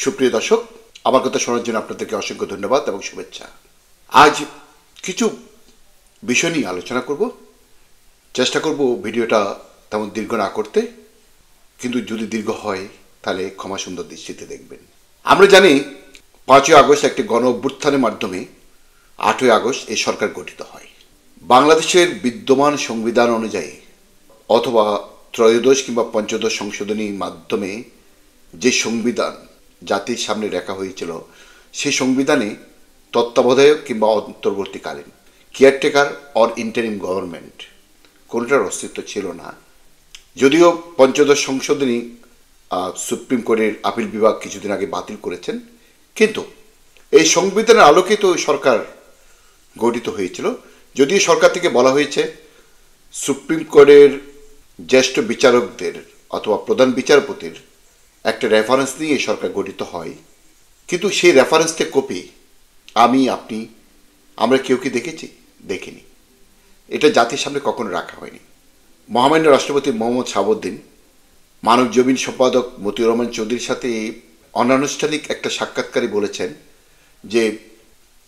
সুপ্রিয় দর্শক, আমার কথা শোনার জন্য আপনাদেরকে অসংখ্য ধন্যবাদ এবং শুভেচ্ছা। আজ কিছু বিষয় নিয়ে আলোচনা করব। চেষ্টা করব ভিডিওটা তেমন দীর্ঘ না করতে, কিন্তু যদি দীর্ঘ হয় তাহলে ক্ষমা সুন্দর দৃষ্টিতে দেখবেন। আমরা জানি 5ই আগস্ট একটি গণ অভ্যুত্থানের মাধ্যমে 8ই আগস্ট এই সরকার গঠিত হয়। বাংলাদেশের বিদ্যমান সংবিধান অনুযায়ী অথবা ত্রয়োদশ কিংবা পঞ্চদশ সংশোধনীর মাধ্যমে যে সংবিধান জাতির সামনে রাখা হয়েছিল, সেই সংবিধানে তত্ত্বাবধায়ক কিংবা অন্তর্বর্তীকালীন কেয়ারটেকার অর ইন্টারিম গভর্নমেন্ট কোনটার অস্তিত্ব ছিল না। যদিও পঞ্চদশ সংশোধনী সুপ্রিম কোর্টের আপিল বিভাগ কিছুদিন আগে বাতিল করেছেন, কিন্তু এই সংবিধানের আলোকে তো সরকার গঠিত হয়েছিল। যদিও সরকার থেকে বলা হয়েছে সুপ্রিম কোর্টের জ্যেষ্ঠ বিচারকদের অথবা প্রধান বিচারপতির একটা রেফারেন্স নিয়ে সরকার গঠিত হয়, কিন্তু সেই রেফারেন্সটা কপি আপনি আমরা কেউ কি দেখেছি? দেখিনি। এটা জাতির সামনে কখনো রাখা হয়নি। মহামান্য রাষ্ট্রপতি মোহাম্মদ শাহাবুদ্দিন মানবজমিন সম্পাদক মতিউর রহমান চৌধুরীর সাথে অনানুষ্ঠানিক একটা সাক্ষাৎকারে বলেছেন যে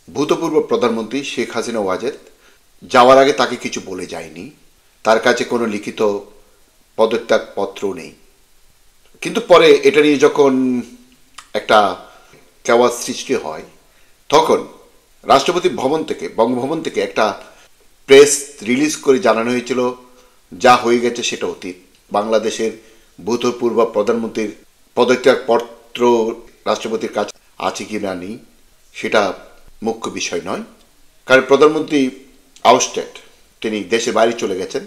ভূতপূর্ব প্রধানমন্ত্রী শেখ হাসিনা ওয়াজেদ যাওয়ার আগে তাকে কিছু বলে যায়নি, তার কাছে কোনো লিখিত পদত্যাগপত্র নেই। কিন্তু পরে এটা নিয়ে যখন একটা কেওয়াজ সৃষ্টি হয়, তখন রাষ্ট্রপতি ভবন থেকে, বঙ্গভবন থেকে একটা প্রেস রিলিজ করে জানানো হয়েছিল যা হয়ে গেছে সেটা অতীত। বাংলাদেশের ভূতপূর্ব প্রধানমন্ত্রীর পদত্যাগপত্র রাষ্ট্রপতির কাছে আছে কি না নেই সেটা মুখ্য বিষয় নয়, কারণ প্রধানমন্ত্রী আউটস্টেড, তিনি দেশের বাইরে চলে গেছেন।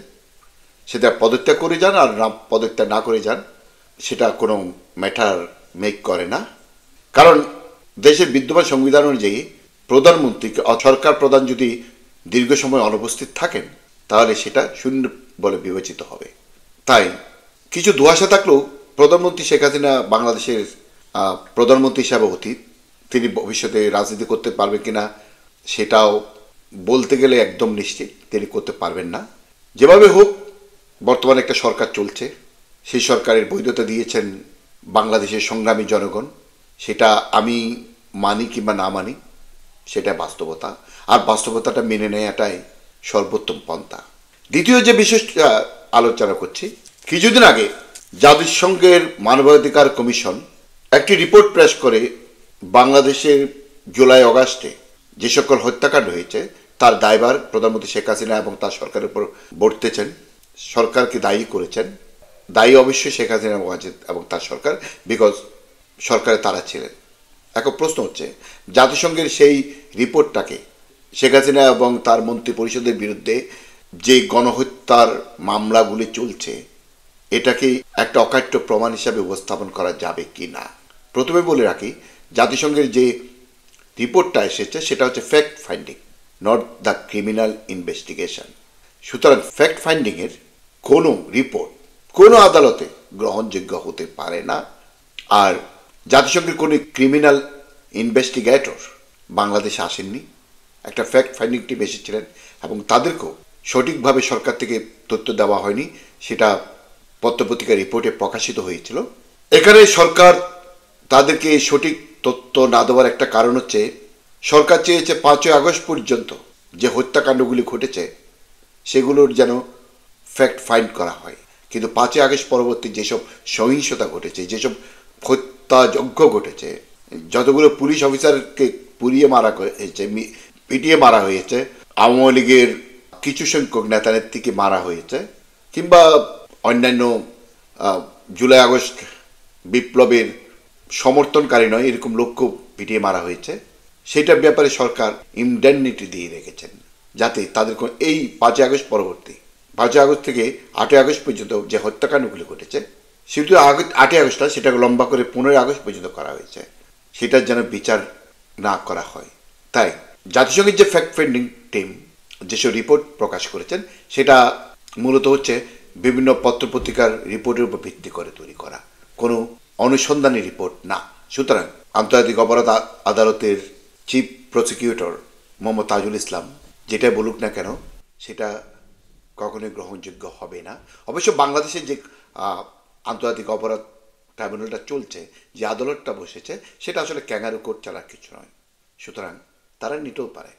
সেটা পদত্যাগ করে যান আর না পদত্যাগ না করে যান, সেটা কোনো ম্যাটার মেক করে না। কারণ দেশের বিদ্যমান সংবিধান অনুযায়ী প্রধানমন্ত্রীকে সরকার প্রধান যদি দীর্ঘ সময় অনুপস্থিত থাকেন, তাহলে সেটা শূন্য বলে বিবেচিত হবে। তাই কিছু ধোঁয়াশা থাকলেও প্রধানমন্ত্রী শেখ হাসিনা বাংলাদেশের প্রধানমন্ত্রী হিসাবে অতীত। তিনি ভবিষ্যতে রাজনীতি করতে পারবেন কিনা সেটাও বলতে গেলে একদম নিশ্চিত তিনি করতে পারবেন না। যেভাবে হোক, বর্তমানে একটা সরকার চলছে, সেই সরকারের বৈধতা দিয়েছেন বাংলাদেশের সংগ্রামী জনগণ। সেটা আমি মানি কিংবা না মানি, সেটা বাস্তবতা, আর বাস্তবতাটা মেনে নেওয়াটাই সর্বোত্তম পন্থা। দ্বিতীয় যে বিষয়টা আলোচনা করছি, কিছুদিন আগে জাতিসংঘের মানবাধিকার কমিশন একটি রিপোর্ট পেশ করে বাংলাদেশের জুলাই অগাস্টে যে সকল হত্যাকাণ্ড হয়েছে তার দায়ভার প্রধানমন্ত্রী শেখ হাসিনা এবং তার সরকারের উপর বর্তেছেন, সরকারকে দায়ী করেছেন। দায়ী অবশ্যই শেখ হাসিনা ওয়াজেদ এবং তার সরকার, বিকজ সরকারে তারা ছিলেন। এখন প্রশ্ন হচ্ছে, জাতিসংঘের সেই রিপোর্টটাকে শেখ হাসিনা এবং তার মন্ত্রী পরিষদের বিরুদ্ধে যে গণহত্যার মামলাগুলি চলছে, এটাকে একটা অকাট্য প্রমাণ হিসাবে উপস্থাপন করা যাবে কি না। প্রথমে বলে রাখি, জাতিসংঘের যে রিপোর্টটা এসেছে সেটা হচ্ছে fact finding, not the criminal investigation. সুতরাং ফ্যাক্ট ফাইন্ডিংয়ের কোনো রিপোর্ট কোনো আদালতে গ্রহণযোগ্য হতে পারে না। আর জাতিসংঘের কোনো ক্রিমিনাল ইনভেস্টিগেটর বাংলাদেশে আসেননি। একটা ফ্যাক্ট ফাইন্ডিং টিম এসেছিলেন এবং তাদেরকেও সঠিকভাবে সরকার থেকে তথ্য দেওয়া হয়নি, সেটা পত্রপত্রিকার রিপোর্টে প্রকাশিত হয়েছিল। এখানে সরকার তাদেরকে সঠিক তথ্য না দেওয়ার একটা কারণ হচ্ছে, সরকার চেয়েছে 5ই আগস্ট পর্যন্ত যে হত্যাকাণ্ডগুলি ঘটেছে সেগুলোর যেন ফ্যাক্ট ফাইন্ড করা হয়। কিন্তু 5ই আগস্ট পরবর্তী যেসব সহিংসতা ঘটেছে, যেসব হত্যাযজ্ঞ ঘটেছে, যতগুলো পুলিশ অফিসারকে পুড়িয়ে মারা হয়েছে, পিটিয়ে মারা হয়েছে, আওয়ামী লীগের কিছু সংখ্যক নেতা নেত্রীকে মারা হয়েছে, কিংবা অন্যান্য জুলাই আগস্ট বিপ্লবের সমর্থনকারী নয় এরকম লোককে পিটিয়ে মারা হয়েছে, সেটার ব্যাপারে সরকার ইনডেমনিটি দিয়ে রেখেছেন, যাতে তাদের এই 5ই আগস্ট পরবর্তী 5ই আগস্ট থেকে 8ই আগস্ট পর্যন্ত যে হত্যাকাণ্ডগুলি ঘটেছে, শুধু 8ই আগস্টটা সেটাকে লম্বা করে 15ই আগস্ট পর্যন্ত করা হয়েছে, সেটার যেন বিচার না করা হয়। তাই জাতিসংঘের যে ফ্যাক্ট ফাইন্ডিং টিম যেসব রিপোর্ট প্রকাশ করেছেন, সেটা মূলত হচ্ছে বিভিন্ন পত্রপত্রিকার রিপোর্টের উপর ভিত্তি করে তৈরি করা, কোনো অনুসন্ধানী রিপোর্ট না। সুতরাং আন্তর্জাতিক অপরাধ আদালতের চিফ প্রসিকিউটর মোহাম্মদ তাজুল ইসলাম যেটা বলুক না কেন, সেটা কখনোই গ্রহণযোগ্য হবে না। অবশ্য বাংলাদেশের যে আন্তর্জাতিক অপরাধ ট্রাইব্যুনালটা চলছে, যে আদালতটা বসেছে, সেটা আসলে ক্যাঙ্গারু কোর্ট ছাড়া কিছু নয়। সুতরাং তারা নিতেও পারে,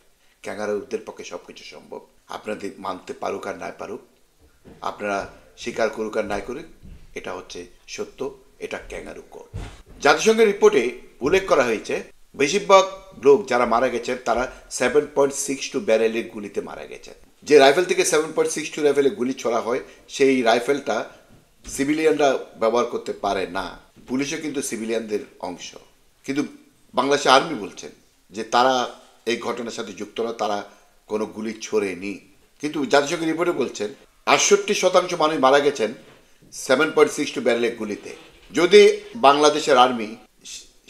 ক্যাঙ্গারুদের পক্ষে সব কিছু সম্ভব। আপনাদের মানতে পারুক আর নাই পারুক, আপনারা স্বীকার করুক আর নাই করুক, এটা হচ্ছে সত্য, এটা ক্যাঙ্গারু কোর্ট। জাতিসংঘের রিপোর্টে উল্লেখ করা হয়েছে বেশিরভাগ লোক যারা মারা গেছেন তারা 7.62 ব্যারেলের গুলিতে মারা গেছেন। যে রাইফেল থেকে 7.62 রাইফেলে গুলি ছোড়া হয়, সেই রাইফেলটা সিভিলিয়ানরা ব্যবহার করতে পারে না। পুলিশও কিন্তু সিভিলিয়ানদের অংশ। কিন্তু বাংলাদেশ আর্মি বলছেন যে তারা এই ঘটনার সাথে যুক্ত না, তারা কোনো গুলি ছোড়েনি। কিন্তু জাতিসংঘের রিপোর্টে বলছেন 68% মানুষ মারা গেছেন 7.62 ব্যারেলের গুলিতে। যদি বাংলাদেশের আর্মি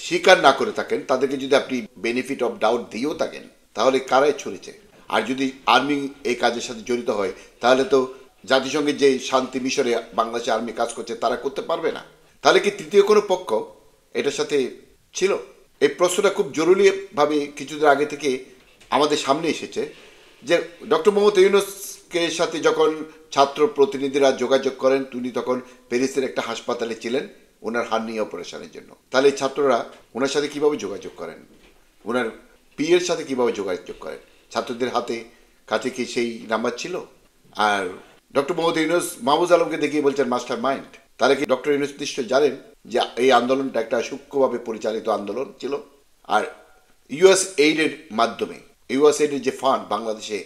স্বীকার না করে থাকেন, তাদেরকে যদি আপনি বেনিফিট অফ ডাউট দিয়েও থাকেন, তাহলে কারাই ছড়েছে? আর যদি আর্মি এই কাজের সাথে জড়িত হয়, তাহলে তো জাতিসংঘের যে শান্তি মিশনে বাংলাদেশের আর্মি কাজ করছে তারা করতে পারবে না। তাহলে কি তৃতীয় কোনো পক্ষ এটার সাথে ছিল? এই প্রশ্নটা খুব জরুরিভাবে কিছুদিন আগে থেকে আমাদের সামনে এসেছে যে ডক্টর মোহাম্মদ ইউনূসকে সাথে যখন ছাত্র প্রতিনিধিরা যোগাযোগ করেন, তিনি তখন প্যারিসের একটা হাসপাতালে ছিলেন ওনার হার্নি অপারেশনের জন্য। তাহলে এই ছাত্ররা ওনার সাথে কীভাবে যোগাযোগ করেন, ওনার পিএর সাথে কীভাবে যোগাযোগ করেন? ছাত্রদের হাতে কাছে কি সেই নাম্বার ছিল? আর ডক্টর মোহাম্মদ ইউনূস মাহফুজ আলমকে দেখিয়ে বলছেন মাস্টার মাইন্ড। তাহলে কি ডক্টর ইউনূস নিশ্চয় জানেন যে এই আন্দোলনটা একটা সূক্ষ্মভাবে পরিচালিত আন্দোলন ছিল। আর ইউএস এইডের মাধ্যমে, ইউএস এইডের যে ফান্ড বাংলাদেশে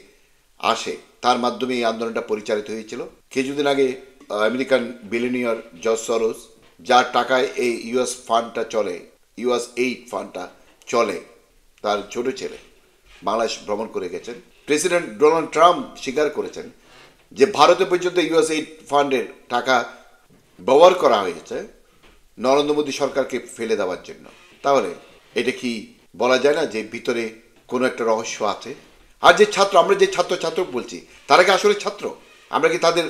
আসে, তার মাধ্যমে এই আন্দোলনটা পরিচালিত হয়েছিল। কিছুদিন আগে আমেরিকান বিলিয়নিয়ার জর্জ সরোস, যার টাকায় এই ইউএস ফান্ডটা চলে, ইউএস এইড ফান্ডটা চলে, তার ছোট ছেলে বাংলাদেশ ভ্রমণ করে গেছেন। প্রেসিডেন্ট ডোনাল্ড ট্রাম্প স্বীকার করেছেন যে ভারতে পর্যন্ত ইউএস এইড ফান্ডের টাকা ব্যবহার করা হয়েছে নরেন্দ্র মোদী সরকারকে ফেলে দেওয়ার জন্য। তাহলে এটা কি বলা যায় না যে ভিতরে কোনো একটা রহস্য আছে? আর যে ছাত্র, আমরা যে ছাত্র বলছি, তারা কি আসলে ছাত্র? আমরা কি তাদের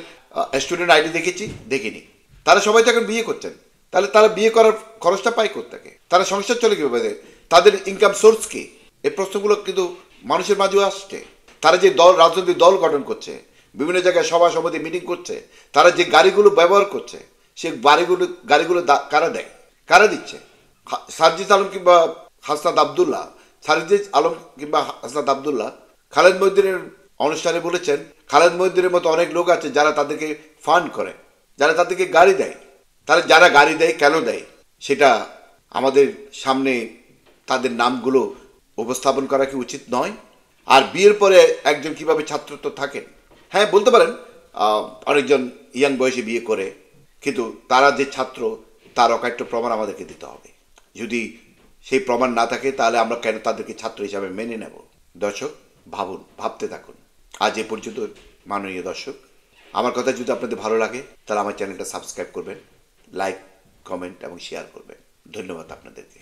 স্টুডেন্ট আইডি দেখেছি? দেখিনি। তারা সবাই তো এখন বিয়ে করছেন। তাহলে তারা বিয়ে করার খরচটা পায় কোত্থেকে? তারা সংসার চলে কীভাবে? তাদের ইনকাম সোর্স কি? এই প্রশ্নগুলো কিন্তু মানুষের মাঝেও আসছে। তারা যে দল, রাজনৈতিক দল গঠন করছে, বিভিন্ন জায়গায় সভা সমিতি মিটিং করছে, তারা যে গাড়িগুলো ব্যবহার করছে, সে গাড়িগুলো কারা দেয়, কারা দিচ্ছে? সারজিদ আলম কিংবা হাসনাত আবদুল্লাহ, সারজিদ আলম কিংবা হাসনাত আবদুল্লাহ খালেদ মহিউদ্দিনের অনুষ্ঠানে বলেছেন খালেদ মহিউদ্দিনের মতো অনেক লোক আছে যারা তাদেরকে ফান্ড করে, যারা তাদেরকে গাড়ি দেয়। তারা যারা গাড়ি দেয় কেন দেয় সেটা আমাদের সামনে তাদের নামগুলো উপস্থাপন করা কি উচিত নয়? আর বিয়ের পরে একজন কিভাবে ছাত্রত্ব থাকেন? হ্যাঁ, বলতে পারেন অনেকজন ইয়াং বয়সে বিয়ে করে, কিন্তু তারা যে ছাত্র তার অকাট্য প্রমাণ আমাদেরকে দিতে হবে। যদি সেই প্রমাণ না থাকে, তাহলে আমরা কেন তাদেরকে ছাত্র হিসাবে মেনে নেব? দর্শক, ভাবুন, ভাবতে থাকুন। আজ এ পর্যন্ত মাননীয় দর্শক। আমার কথা যদি আপনাদের ভালো লাগে, তাহলে আমার চ্যানেলটা সাবস্ক্রাইব করবেন, লাইক, কমেন্ট এবং শেয়ার করবেন। ধন্যবাদ আপনাদেরকে।